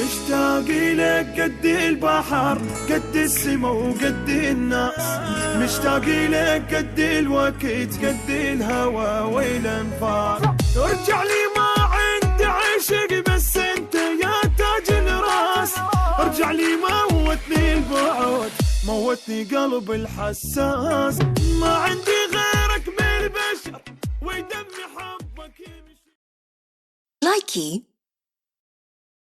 مشتاق لك قد البحر قد السما وقد الناس، مشتاق لك قد الوقت قد الهوى والانفاس. ارجع لي ما عندي عشق بس انت يا تاج الراس، ارجع لي موتني البعد موتني قلب الحساس، ما عندي غيرك من البشر ودمي حبك يمشي. لايكي